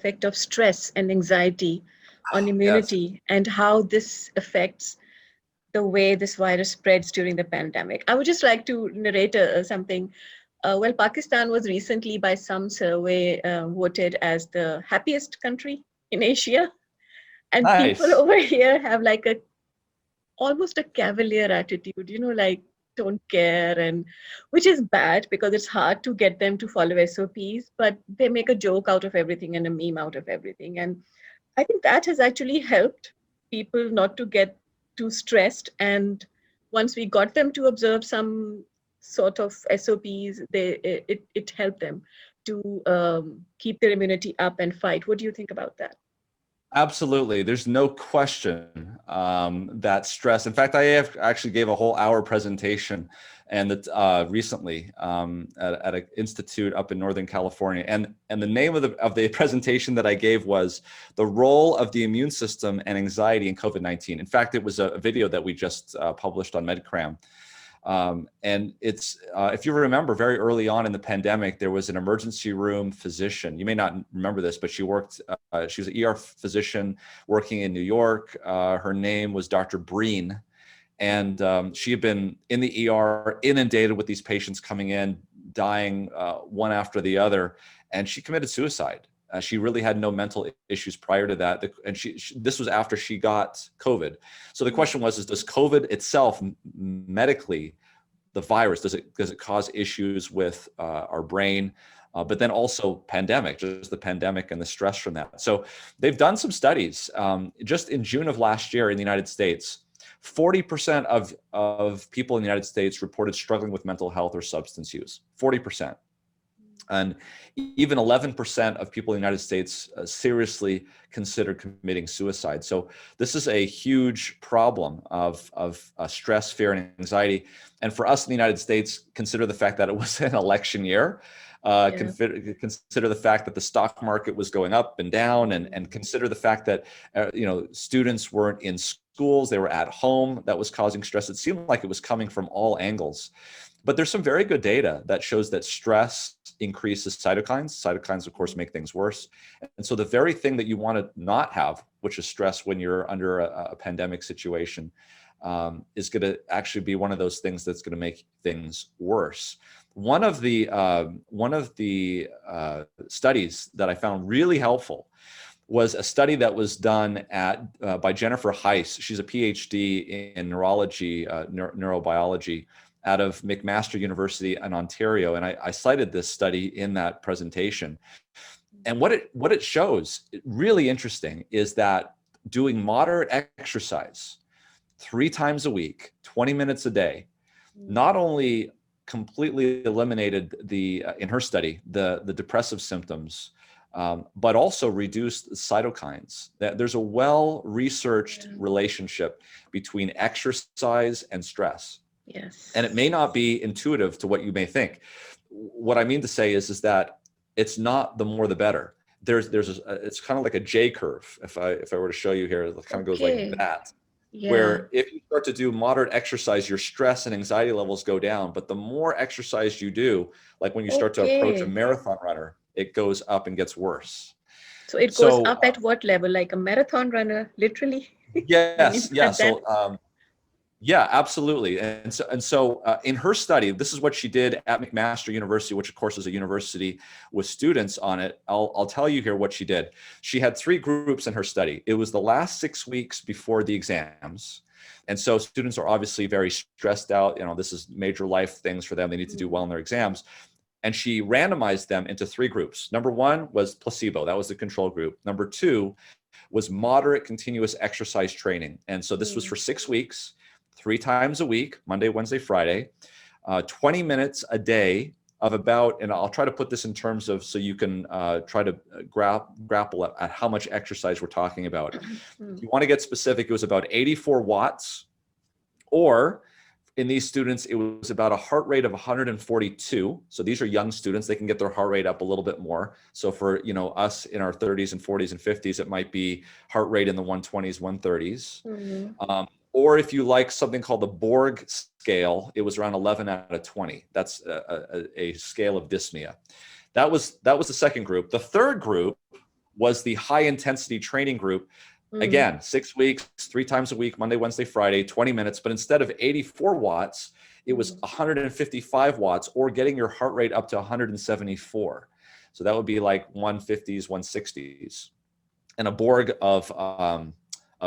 effect of stress and anxiety on Yes. immunity and how this affects the way this virus spreads during the pandemic. I would just like to narrate something. Well, Pakistan was recently, by some survey, voted as the happiest country in Asia. And people Nice. over here have like a almost a cavalier attitude, like don't care, and which is bad because it's hard to get them to follow SOPs, but they make a joke out of everything and a meme out of everything. And I think that has actually helped people not to get too stressed. And once we got them to observe some sort of SOPs, it helped them to keep their immunity up and fight. What do you think about that? Absolutely. There's no question that stress. In fact, actually gave a whole hour presentation and that recently at an institute up in Northern California. And the name of the presentation that I gave was The Role of the Immune System and Anxiety in COVID-19. In fact, it was a video that we just published on MedCram. And it's, if you remember, very early on in the pandemic, there was an emergency room physician. You may not remember this, but she was an ER physician working in New York. Her name was Dr. Breen. And she had been in the ER, inundated with these patients coming in, dying one after the other. And she committed suicide. She really had no mental issues prior to that. And this was after she got COVID. So the question was, does COVID itself medically, the virus, does it cause issues with our brain? But then also just the pandemic and the stress from that. So they've done some studies. Just in June of last year in the United States, 40% of people in the United States reported struggling with mental health or substance use, 40%. And even 11% of people in the United States seriously considered committing suicide. So this is a huge problem of stress, fear, and anxiety. And for us in the United States, consider the fact that it was an election year. Consider the fact that the stock market was going up and down, and consider the fact that students weren't in schools, they were at home. That was causing stress. It seemed like it was coming from all angles. But there's some very good data that shows that stress increases cytokines. Cytokines, of course, make things worse. And so the very thing that you want to not have, which is stress when you're under a pandemic situation, is going to actually be one of those things that's going to make things worse. One of the studies that I found really helpful was a study that was done by Jennifer Heiss. She's a PhD in neurology, neurobiology, out of McMaster University in Ontario. And I cited this study in that presentation. And what it shows, really interesting, is that doing moderate exercise 3 times a week, 20 minutes a day, not only completely eliminated in her study, the depressive symptoms, but also reduced cytokines. There's a well-researched relationship between exercise and stress. Yes. And it may not be intuitive to what you may think. What I mean to say is that it's not the more the better. It's kind of like a J curve. If I were to show you here, it kind of goes like that. Yeah. Where if you start to do moderate exercise, your stress and anxiety levels go down. But the more exercise you do, like when you start to approach a marathon runner, it goes up and gets worse. So it goes up at what level? Like a marathon runner, literally? Yes. Yeah. So yeah, absolutely. And so in her study, this is what she did at McMaster University, which of course is a university with students on it. I'll tell you here what she did. She had 3 groups in her study. It was the last 6 weeks before the exams. And so students are obviously very stressed out. This is major life things for them. They need to do well in their exams. And she randomized them into 3 groups. Number 1 was placebo. That was the control group. Number 2 was moderate continuous exercise training. And so this was for 6 weeks. 3 times a week, Monday, Wednesday, Friday, 20 minutes a day of about, and I'll try to put this in terms of, so you can try to grapple at how much exercise we're talking about. If you want to get specific, it was about 84 watts, or in these students, it was about a heart rate of 142. So these are young students, they can get their heart rate up a little bit more. So for us in our 30s and 40s and 50s, it might be heart rate in the 120s, 130s. Or if you like something called the Borg scale, it was around 11 out of 20. That's a scale of dyspnea. That was the second group. The third group was the high intensity training group. Mm, Again, 6 weeks, 3 times a week, Monday, Wednesday, Friday, 20 minutes. But instead of 84 watts, it was mm, 155 watts, or getting your heart rate up to 174. So that would be like 150s, 160s, and a Borg of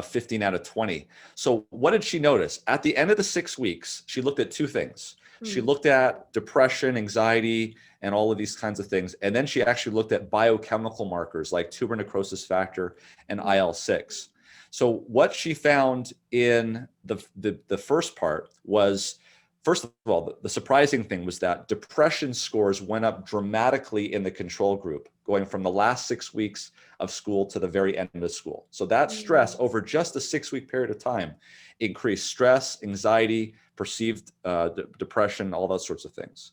15 out of 20. So what did she notice? At the end of the 6 weeks, she looked at two things. She mm, looked at depression, anxiety, and all of these kinds of things. And then she actually looked at biochemical markers like tumor necrosis factor and mm, IL-6. So what she found in the first part was, first of all, the surprising thing was that depression scores went up dramatically in the control group, going from the last 6 weeks of school to the very end of school. So that stress mm, over just a 6 week period of time increased stress, anxiety, perceived depression, all those sorts of things.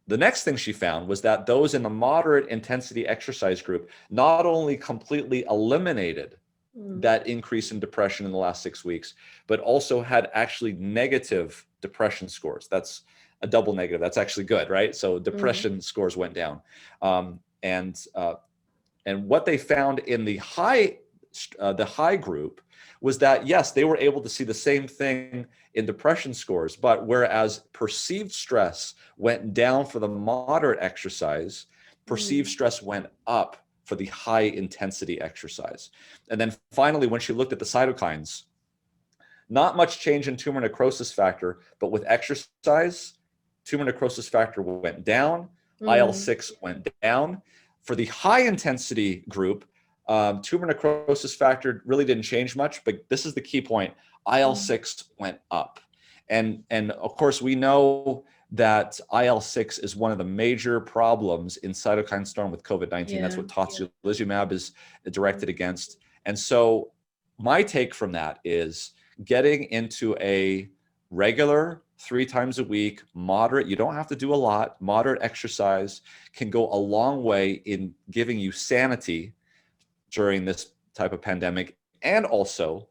The next thing she found was that those in the moderate intensity exercise group not only completely eliminated mm, that increase in depression in the last 6 weeks, but also had actually negative depression scores. That's a double negative. That's actually good, right? So mm, depression scores went down. And what they found in the high group was that, yes, they were able to see the same thing in depression scores, but whereas perceived stress went down for the moderate exercise, perceived mm, stress went up for the high intensity exercise. And then finally, when she looked at the cytokines, not much change in tumor necrosis factor, but with exercise, tumor necrosis factor went down, mm, IL-6 went down. For the high intensity group, tumor necrosis factor really didn't change much, but this is the key point. mm. IL-6 went up. And of course, we know that IL-6 is one of the major problems in cytokine storm with COVID-19. That's Yeah. what tocilizumab is directed Mm, against. And so my take from that is getting into a regular 3 times a week, moderate, you don't have to do a lot, moderate exercise can go a long way in giving you sanity during this type of pandemic, and also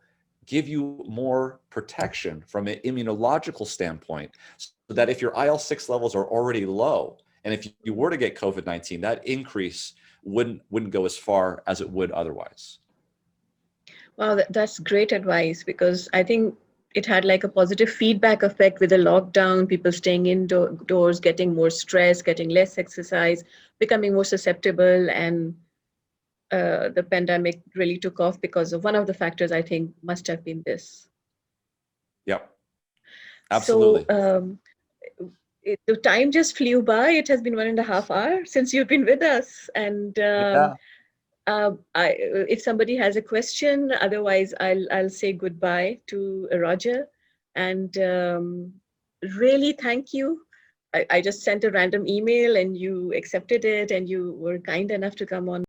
give you more protection from an immunological standpoint, so that if mm, your IL-6 levels are already low, and if you mm. were to get COVID-19, that increase wouldn't go as far as it would otherwise. Wow, that's great advice because I think it had like a positive feedback effect with the lockdown, people staying indoors, getting more stress, getting less exercise, becoming more susceptible, and the pandemic really took off because of one of the factors I think must have been this. Yep, So absolutely. the time just flew by. It has been 1.5 hours since you've been with us, and Yeah. if somebody has a question, otherwise I'll say goodbye to Roger, and really thank you. I just sent a random email and you accepted it and you were kind enough to come on